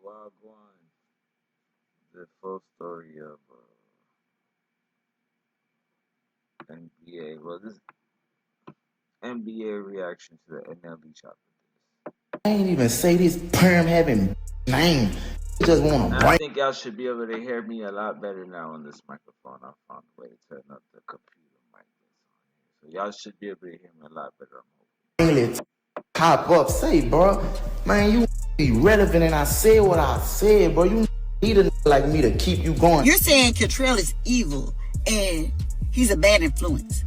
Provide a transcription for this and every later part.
Wagwan, the full story of NBA. Well, this NBA reaction to the NLE chopper. I ain't even say this perm having name. You just want to I break. think y'all should be able to hear me a lot better now on this microphone. I found a way to turn up the computer mic that's on here. So y'all should be able to hear me a lot better. Really hop up, say, bro. Man, you be relevant, and I said what I said, bro. You need a like me to keep you going. You're saying Cottrell is evil and he's a bad influence.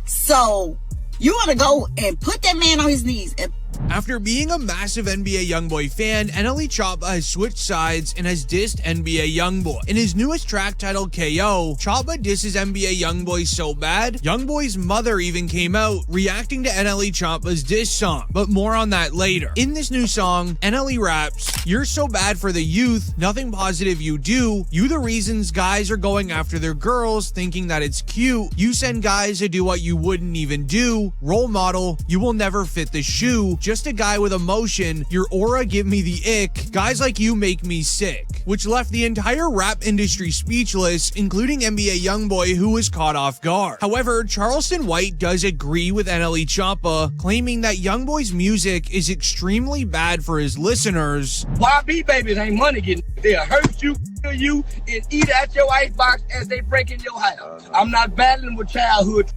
So you want to go and put that man on his knees and After being a massive NBA YoungBoy fan, NLE Choppa has switched sides and has dissed NBA YoungBoy. In his newest track titled KO, Choppa disses NBA YoungBoy so bad, YoungBoy's mother even came out reacting to NLE Choppa's diss song, but more on that later. In this new song, NLE raps, "You're so bad for the youth, nothing positive you do, you the reasons guys are going after their girls thinking that it's cute, you send guys to do what you wouldn't even do, role model, you will never fit the shoe, just a guy with emotion, your aura give me the ick, guys like you make me sick," which left the entire rap industry speechless, including NBA YoungBoy, who was caught off guard. However, Charleston White does agree with NLE Choppa, claiming that YoungBoy's music is extremely bad for his listeners. YB babies ain't money getting. They'll hurt you, kill you, and eat at your icebox as they break in your house. I'm not battling with childhood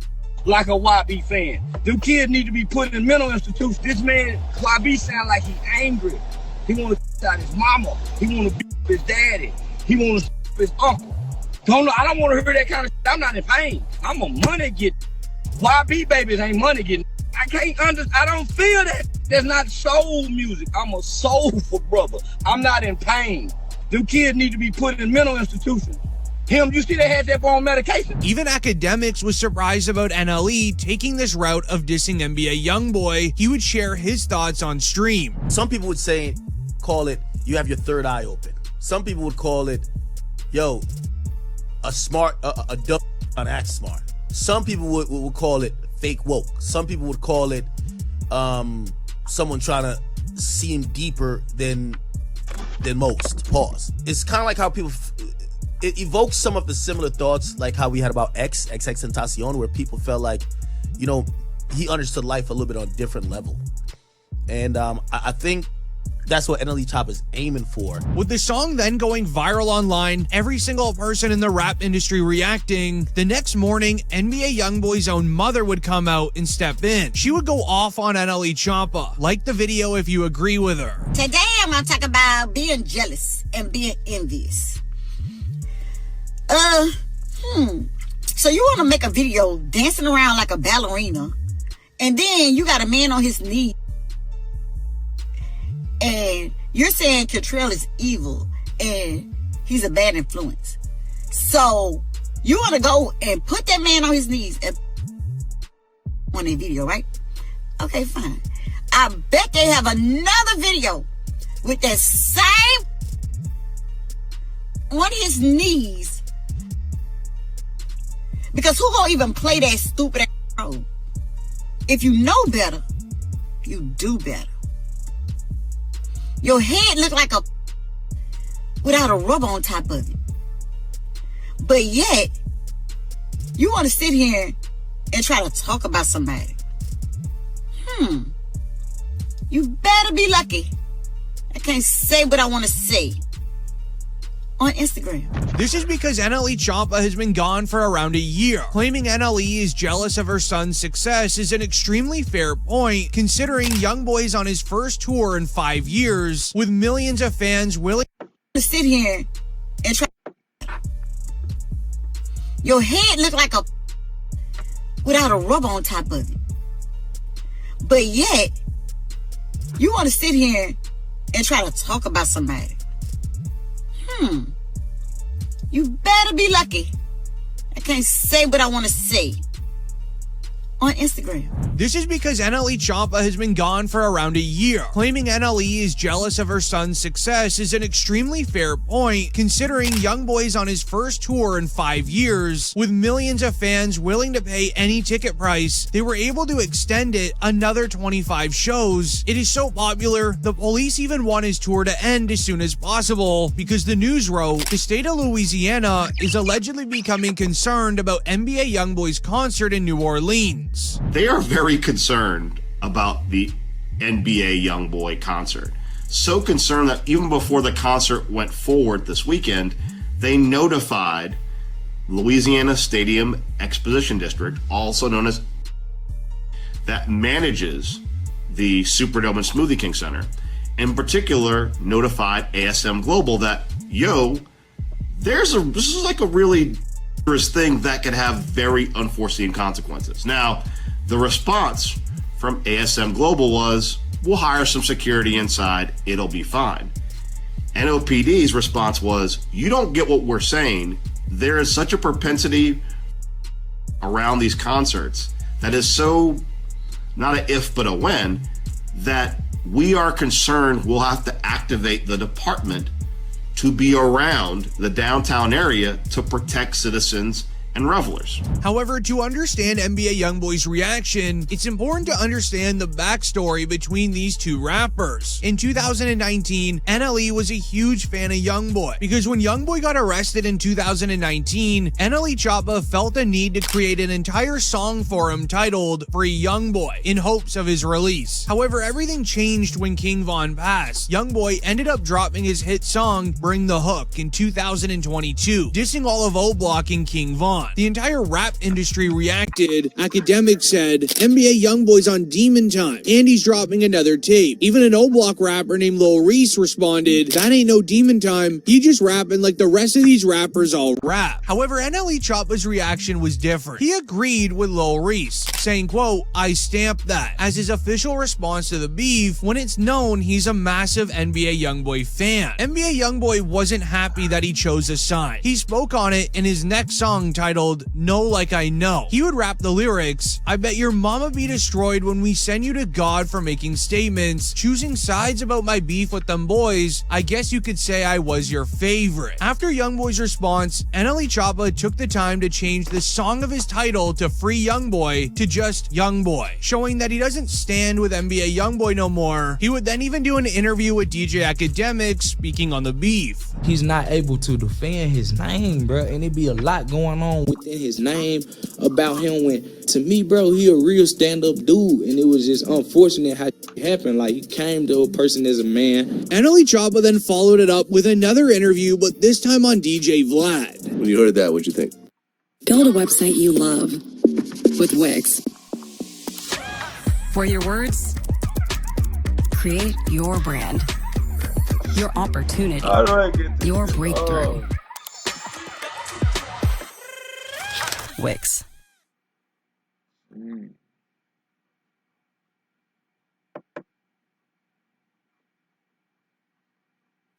like a YB fan. Them kids need to be put in mental institutions. This man, YB, sound like he angry. He want to out his mama. He want to beat his daddy. He want to his uncle. I don't want to hear that kind of shit. I'm not in pain. I'm a money getter. YB babies ain't money getting. I don't feel that. That's not soul music. I'm a soulful brother. I'm not in pain. Them kids need to be put in mental institutions. You see they had that on medication. Even Academics was surprised about NLE taking this route of dissing NBA YoungBoy. He would share his thoughts on stream. Some people would call it, you have your third eye open. Some people would call it, yo, a dumb not act smart. Some people would call it fake woke. Some people would call it someone trying to seem deeper than most. Pause. It's kind of like how people... It evokes some of the similar thoughts like how we had about XXXTentacion, where people felt like, he understood life a little bit on a different level. And I think that's what NLE Choppa is aiming for. With the song then going viral online, every single person in the rap industry reacting, the next morning, NBA YoungBoy's own mother would come out and step in. She would go off on NLE Choppa. Like the video if you agree with her. Today I'm going to talk about being jealous and being envious. So you want to make a video dancing around like a ballerina, and then you got a man on his knee, and you're saying Cottrell is evil and he's a bad influence. So you want to go and put that man on his knees and on a video, right? Okay, fine. I bet they have another video with that same on his knees. Because who gonna even play that stupid ass role? If you know better, you do better. Your head look like a without a rubber on top of it. But yet, you want to sit here and try to talk about somebody. You better be lucky. I can't say what I want to say on Instagram. This is because NLE Choppa has been gone for around a year. Claiming NLE is jealous of her son's success is an extremely fair point, considering YoungBoy's on his first tour in 5 years, with millions of fans willing to sit here and try. Your head look like a without a rubber on top of it. But yet, you want to sit here and try to talk about somebody. You better be lucky. I can't say what I want to say on Instagram. This is because NLE Choppa has been gone for around a year. Claiming NLE is jealous of her son's success is an extremely fair point, considering Youngboy's on his first tour in 5 years. With millions of fans willing to pay any ticket price, they were able to extend it another 25 shows. It is so popular, the police even want his tour to end as soon as possible, because the news wrote, the state of Louisiana is allegedly becoming concerned about NBA Youngboy's concert in New Orleans. They are very concerned about the NBA Youngboy concert. So concerned that even before the concert went forward this weekend, they notified Louisiana Stadium Exposition District, also known as, that manages the Superdome and Smoothie King Center. In particular, notified ASM Global that, this is like a really dangerous thing that could have very unforeseen consequences. Now, the response from ASM Global was, we'll hire some security inside, it'll be fine. NOPD's response was, you don't get what we're saying. There is such a propensity around these concerts that is so, not an if but a when, that we are concerned we'll have to activate the department to be around the downtown area to protect citizens and revelers. However, to understand NBA Youngboy's reaction, it's important to understand the backstory between these two rappers. In 2019, NLE was a huge fan of Youngboy, because when Youngboy got arrested in 2019, NLE Choppa felt a need to create an entire song for him titled Free Youngboy, in hopes of his release. However, everything changed when King Von passed. Youngboy ended up dropping his hit song Bring the Hook in 2022, dissing all of O-Block and King Von. The entire rap industry reacted. Academics said, NBA Youngboy's on demon time, and he's dropping another tape. Even an O-Block rapper named Lil Reese responded, that ain't no demon time, he just rapping like the rest of these rappers all rap. However, NLE Choppa's reaction was different. He agreed with Lil Reese, saying, quote, I stamp that, as his official response to the beef when it's known he's a massive NBA Youngboy fan. NBA Youngboy wasn't happy that he chose a side. He spoke on it in his next song titled Know Like I Know. He would rap the lyrics, I bet your mama be destroyed when we send you to God for making statements, choosing sides about my beef with them boys, I guess you could say I was your favorite. After Youngboy's response, NLE Choppa took the time to change the song of his title to Free Youngboy to just Youngboy, showing that he doesn't stand with NBA Youngboy no more. He would then even do an interview with DJ Academics speaking on the beef. He's not able to defend his name, bro, and it be a lot going on within his name about him when, to me, bro, he a real stand-up dude, and it was just unfortunate how it happened. Like, he came to a person as a man. NLE Choppa then followed it up with another interview, but this time on DJ Vlad. When you heard that, what'd you think? Build a website you love with Wix. For your words, create your brand, your opportunity, your breakthrough. Wix.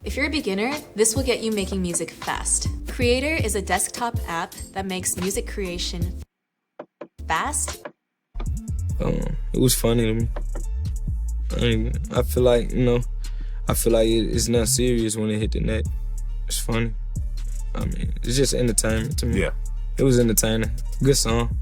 If you're a beginner, this will get you making music fast. Creator is a desktop app that makes music creation fast. It was funny to me. I feel like, it's not serious when it hit the net. It's funny. It's just entertainment to me. Yeah. It was entertaining. Good song.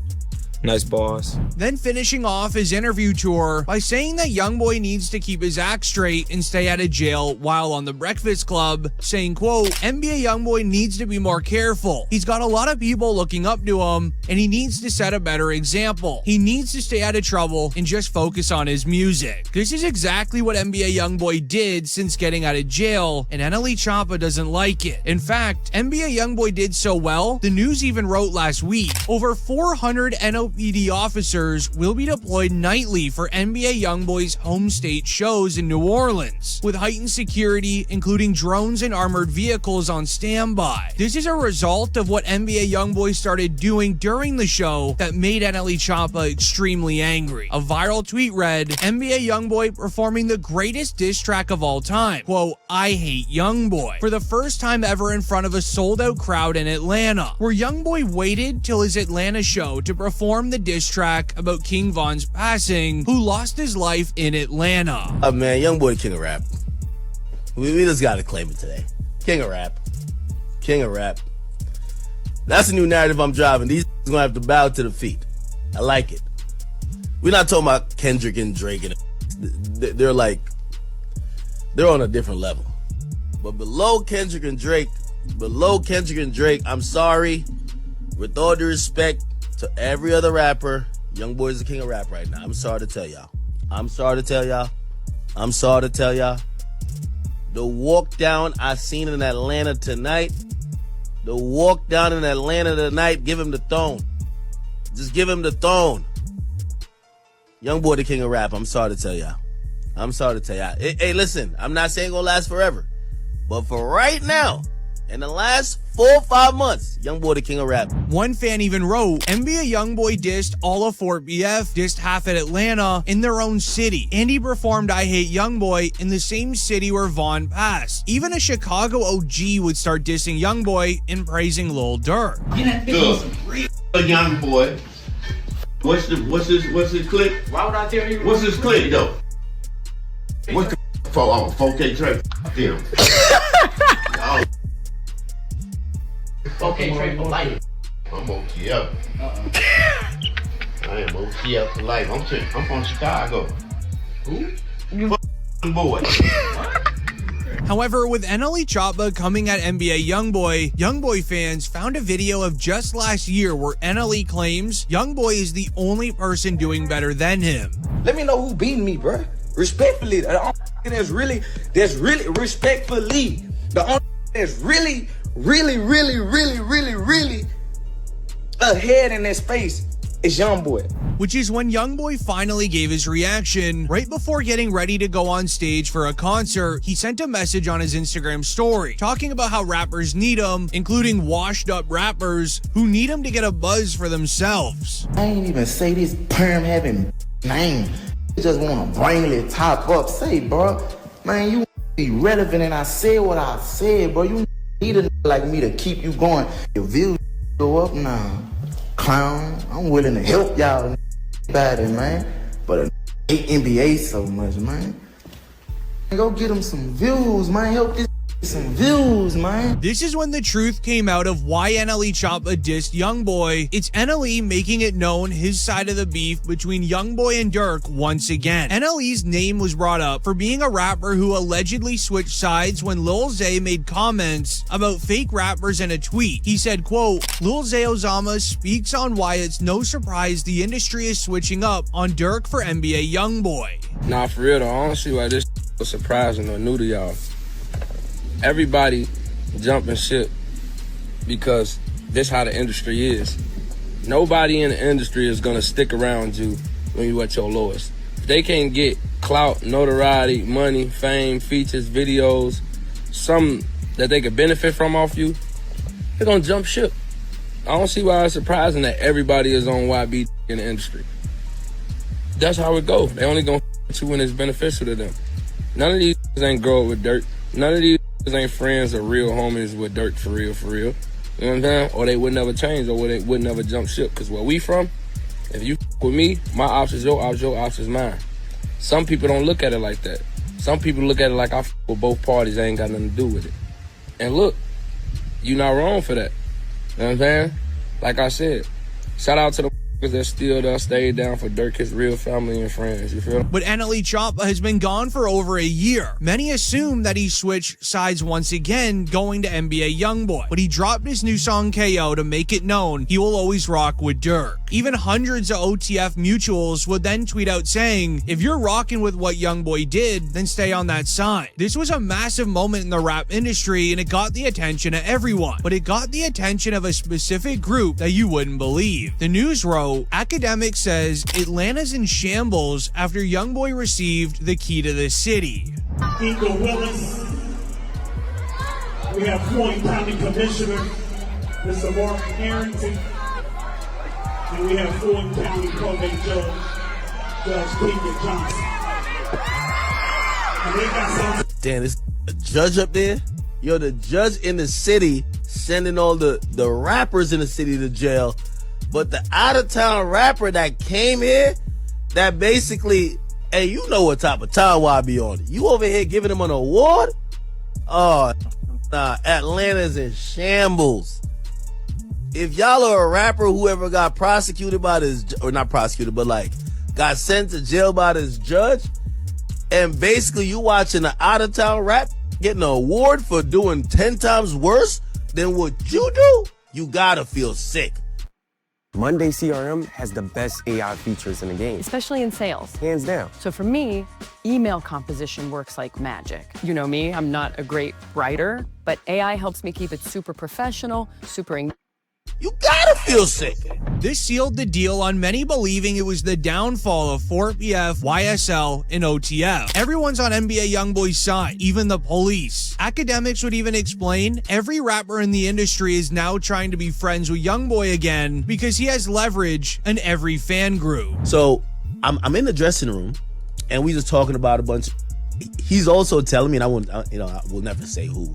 Nice bars. Then finishing off his interview tour by saying that Youngboy needs to keep his act straight and stay out of jail while on the Breakfast Club, saying, quote, NBA Youngboy needs to be more careful. He's got a lot of people looking up to him, and he needs to set a better example. He needs to stay out of trouble and just focus on his music. This is exactly what NBA Youngboy did since getting out of jail, and NLE Choppa doesn't like it. In fact, NBA Youngboy did so well, the news even wrote last week, over 400 NOPD officers will be deployed nightly for NBA Youngboy's home state shows in New Orleans, with heightened security, including drones and armored vehicles on standby. This is a result of what NBA Youngboy started doing during the show that made NLE Choppa extremely angry. A viral tweet read, NBA Youngboy performing the greatest diss track of all time, quote, I hate Youngboy, for the first time ever in front of a sold-out crowd in Atlanta, where Youngboy waited till his Atlanta show to perform performed the diss track about King Von's passing, who lost his life in Atlanta. Man, young boy, king of rap. We just gotta claim it today. King of rap. King of rap. That's a new narrative I'm driving. These gonna have to bow to the feet. I like it. We're not talking about Kendrick and Drake, and they're on a different level. But below Kendrick and Drake, I'm sorry. With all due respect to every other rapper, young boy is the king of rap right now. I'm sorry to tell y'all. The walk down I seen in Atlanta tonight. Give him the throne. Just give him the throne. Young boy, the king of rap. I'm sorry to tell y'all. Hey, listen, I'm not saying it's gonna last forever. But for right now, in the last 4 or 5 months, young boy, the king of rap. One fan even wrote, NBA Youngboy dissed all of Fort BF, dissed half at Atlanta in their own city. And he performed I Hate Youngboy in the same city where Von passed. Even a Chicago OG would start dissing Youngboy and praising Lil Durk. A young boy. What's his clip? Why would I tell you? What's his clip though? What's the 4K track? Damn. Oh. Okay, Trey for life. I'm OT up. I am OT up for life. I'm from Chicago. Who? You boy. However, with NLE Choppa coming at NBA Youngboy fans found a video of just last year where NLE claims Youngboy is the only person doing better than him. Let me know who beating me, bro. Respectfully, the only that's really respectfully, the only that's really ahead in that space is Youngboy. Which is when Youngboy finally gave his reaction. Right before getting ready to go on stage for a concert, he sent a message on his Instagram story talking about how rappers need him, including washed up rappers who need him to get a buzz for themselves. I ain't even say this perm having name. You just want to bring it top up. Say, bro, man, you be relevant, and I said what I said, bro. You need a like me to keep you going. Your views go up now. Clown, I'm willing to help y'all about it, man. But I hate NBA so much, man. Go get them some views, man. Help this some views, man. This is when the truth came out of why NLE Choppa dissed Youngboy. It's NLE making it known his side of the beef between Youngboy and Durk once again. NLE's name was brought up for being a rapper who allegedly switched sides when Lil Zay made comments about fake rappers in a tweet. He said, quote, Lil Zay Ozama speaks on why it's no surprise the industry is switching up on Durk for NBA Youngboy. Nah, for real though, I don't see why this was surprising or new to y'all. Everybody jumping ship because this how the industry is. Nobody in the industry is gonna stick around you when you at your lowest. If they can't get clout, notoriety, money, fame, features, videos, something that they could benefit from off you, they're gonna jump ship. I don't see why it's surprising that everybody is on YB in the industry. That's how it goes. They only gonna you when it's beneficial to them. None of these ain't grow up with dirt. None of these ain't friends or real homies with dirt for real, for real. You know what I'm saying? Or they would never change, or they would never jump ship. Because where we from, if you with me, my ops is your ops is mine. Some people don't look at it like that. Some people look at it like I with both parties, I ain't got nothing to do with it. And look, you not wrong for that. You know what I'm saying? Like I said, shout out to the that still done stayed down for Durk, his real family and friends, you feel? But NLE Choppa has been gone for over a year. Many assume that he switched sides once again, going to NBA Youngboy. But he dropped his new song KO to make it known he will always rock with Durk. Even hundreds of OTF mutuals would then tweet out saying, if you're rocking with what Youngboy did, then stay on that side. This was a massive moment in the rap industry and it got the attention of everyone. But it got the attention of a specific group that you wouldn't believe. The news wrote, Academic says Atlanta's in shambles after Youngboy received the key to the city. Eagle Willis. We have Floyd County Commissioner, Mr. Mark Harrington. And we have Floyd County Probate Judge, Judge Peter Johnson. And they got some. Damn, there's a judge up there? Yo, the judge in the city sending all the rappers in the city to jail But the out-of-town rapper that came here, that basically, hey, you know what type of time I be on. You over here giving him an award? Oh, nah, Atlanta's in shambles. If y'all are a rapper who ever got prosecuted by this, or not prosecuted, but like got sent to jail by this judge, and basically you watching an out-of-town rap getting an award for doing 10 times worse than what you do, you gotta feel sick. Monday CRM has the best AI features in the game. Especially in sales. Hands down. So for me, email composition works like magic. You know me, I'm not a great writer, but AI helps me keep it super professional, super engaged. You gotta feel sick. This sealed the deal on many believing it was the downfall of 4PF, YSL, and OTF. Everyone's on NBA YoungBoy's side, even the police. Academics would even explain every rapper in the industry is now trying to be friends with YoungBoy again because he has leverage in every fan group. So I'm in the dressing room and we just talking about a bunch. He's also telling me, and I will never say who.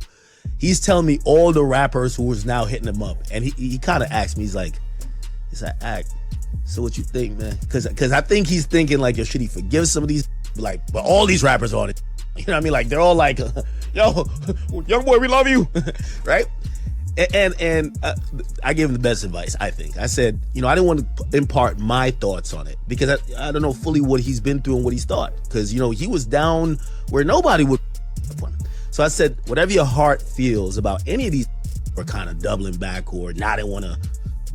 He's telling me all the rappers who was now hitting him up, and he kind of asked me, he's like, act. So what you think, man? Because I think he's thinking like, yo, should he forgive some of these? Like, but all these rappers on it, you know what I mean? Like they're all like, yo, young boy, we love you, right? And I gave him the best advice, I think. I said, I didn't want to impart my thoughts on it because I don't know fully what he's been through and what he's thought. Because he was down where nobody would. So I said, whatever your heart feels about any of these are kind of doubling back or not, they want to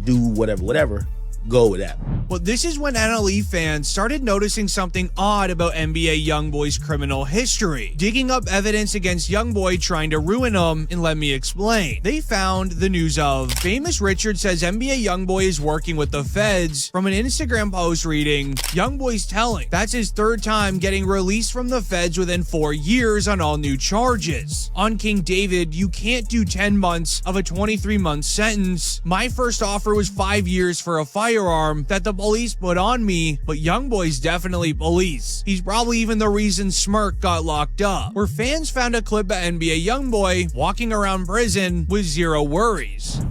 do whatever, go with that. Well, this is when NLE fans started noticing something odd about NBA YoungBoy's criminal history, digging up evidence against YoungBoy trying to ruin him, and let me explain. They found the news of Famous Richard says NBA YoungBoy is working with the feds from an Instagram post reading, YoungBoy's telling. That's his third time getting released from the feds within 4 years on all new charges. On King David, you can't do 10 months of a 23-month sentence. My first offer was 5 years for a firearm that the police put on me, but YoungBoy's definitely police. He's probably even the reason Smirk got locked up, where fans found a clip of NBA YoungBoy walking around prison with zero worries.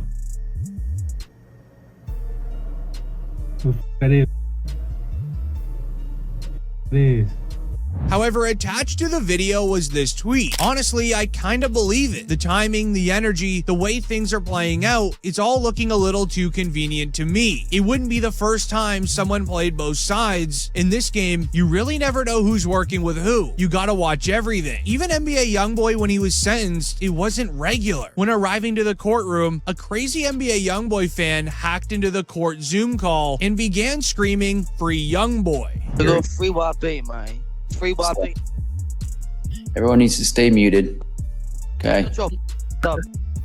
It is. However, attached to the video was this tweet. Honestly, I kind of believe it. The timing, the energy, the way things are playing out, it's all looking a little too convenient to me. It wouldn't be the first time someone played both sides. In this game, you really never know who's working with who. You gotta watch everything. Even NBA YoungBoy, when he was sentenced, it wasn't regular. When arriving to the courtroom, a crazy NBA YoungBoy fan hacked into the court Zoom call and began screaming, "Free YoungBoy." A little free YB, man. Free YB. Everyone needs to stay muted. Okay.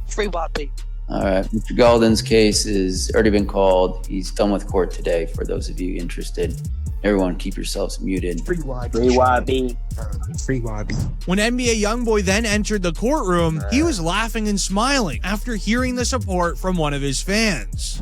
Free YB. All right. Mr. Golden's case has already been called. He's done with court today. For those of you interested, everyone keep yourselves muted. Free YB. Free YB. Free YB. When NBA YoungBoy then entered the courtroom, he was laughing and smiling after hearing the support from one of his fans.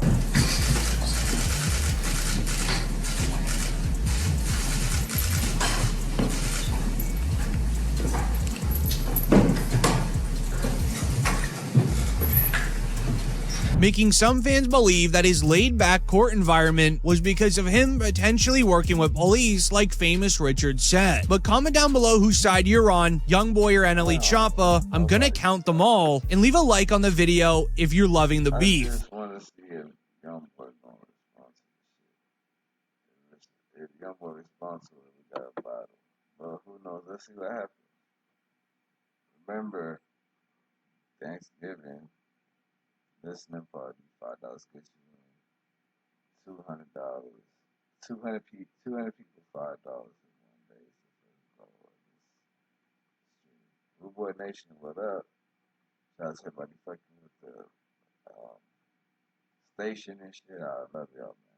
Making some fans believe that his laid-back court environment was because of him potentially working with police, like Famous Richard said. But comment down below whose side you're on, YoungBoy or NLE Choppa. I'm gonna count them all, and leave a like on the video if you're loving the beef. I just want to see if YoungBoy gonna respond to this shit. If YoungBoy responds to it, we got a battle. But who knows? Let's see what happens. Remember, Thanksgiving. Listening party, $5 gets you $200. 200 people, $5 in one day. Rude Boy Nation, what up? Shout out to everybody fucking with the station and shit. I love y'all, man.